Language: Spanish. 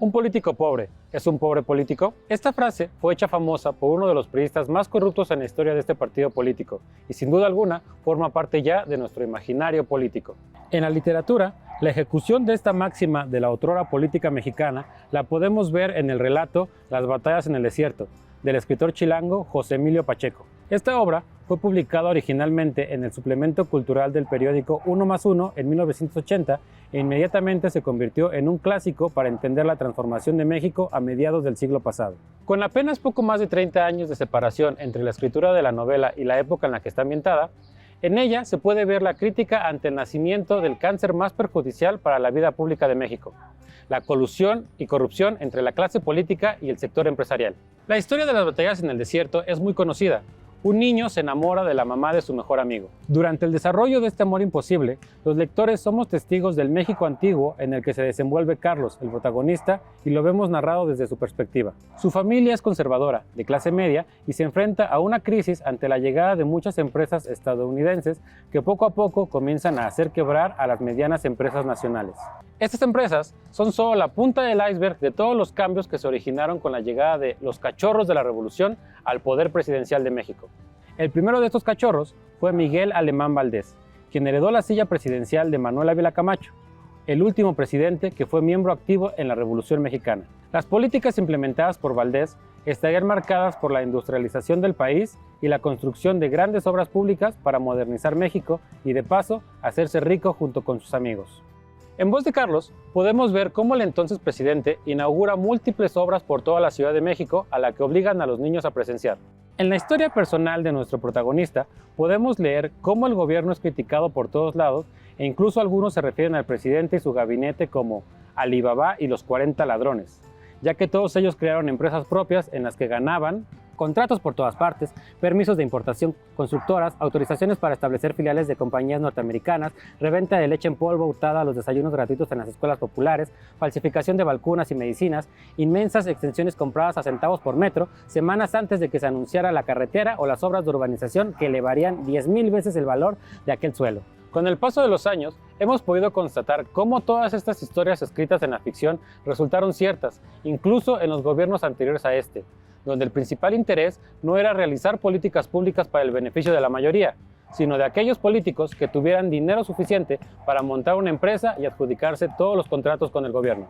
Un político pobre es un pobre político. Esta frase fue hecha famosa por uno de los priistas más corruptos en la historia de este partido político y sin duda alguna forma parte ya de nuestro imaginario político. En la literatura, la ejecución de esta máxima de la otrora política mexicana la podemos ver en el relato Las batallas en el desierto, del escritor chilango José Emilio Pacheco. Esta obra fue publicada originalmente en el suplemento cultural del periódico 1+1 en 1980 e inmediatamente se convirtió en un clásico para entender la transformación de México a mediados del siglo pasado. Con apenas poco más de 30 años de separación entre la escritura de la novela y la época en la que está ambientada, en ella se puede ver la crítica ante el nacimiento del cáncer más perjudicial para la vida pública de México: la colusión y corrupción entre la clase política y el sector empresarial. La historia de las batallas en el desierto es muy conocida. Un niño se enamora de la mamá de su mejor amigo. Durante el desarrollo de este amor imposible, los lectores somos testigos del México antiguo en el que se desenvuelve Carlos, el protagonista, y lo vemos narrado desde su perspectiva. Su familia es conservadora, de clase media, y se enfrenta a una crisis ante la llegada de muchas empresas estadounidenses que poco a poco comienzan a hacer quebrar a las medianas empresas nacionales. Estas empresas son solo la punta del iceberg de todos los cambios que se originaron con la llegada de los cachorros de la revolución al poder presidencial de México. El primero de estos cachorros fue Miguel Alemán Valdés, quien heredó la silla presidencial de Manuel Ávila Camacho, el último presidente que fue miembro activo en la Revolución Mexicana. Las políticas implementadas por Valdés estarían marcadas por la industrialización del país y la construcción de grandes obras públicas para modernizar México y, de paso, hacerse rico junto con sus amigos. En voz de Carlos, podemos ver cómo el entonces presidente inaugura múltiples obras por toda la Ciudad de México a la que obligan a los niños a presenciar. En la historia personal de nuestro protagonista, podemos leer cómo el gobierno es criticado por todos lados e incluso algunos se refieren al presidente y su gabinete como Alibaba y los 40 ladrones, ya que todos ellos crearon empresas propias en las que ganaban contratos por todas partes, permisos de importación, constructoras, autorizaciones para establecer filiales de compañías norteamericanas, reventa de leche en polvo hurtada a los desayunos gratuitos en las escuelas populares, falsificación de vacunas y medicinas, inmensas extensiones compradas a centavos por metro, semanas antes de que se anunciara la carretera o las obras de urbanización que elevarían 10,000 veces el valor de aquel suelo. Con el paso de los años, hemos podido constatar cómo todas estas historias escritas en la ficción resultaron ciertas, incluso en los gobiernos anteriores a este, donde el principal interés no era realizar políticas públicas para el beneficio de la mayoría, sino de aquellos políticos que tuvieran dinero suficiente para montar una empresa y adjudicarse todos los contratos con el gobierno.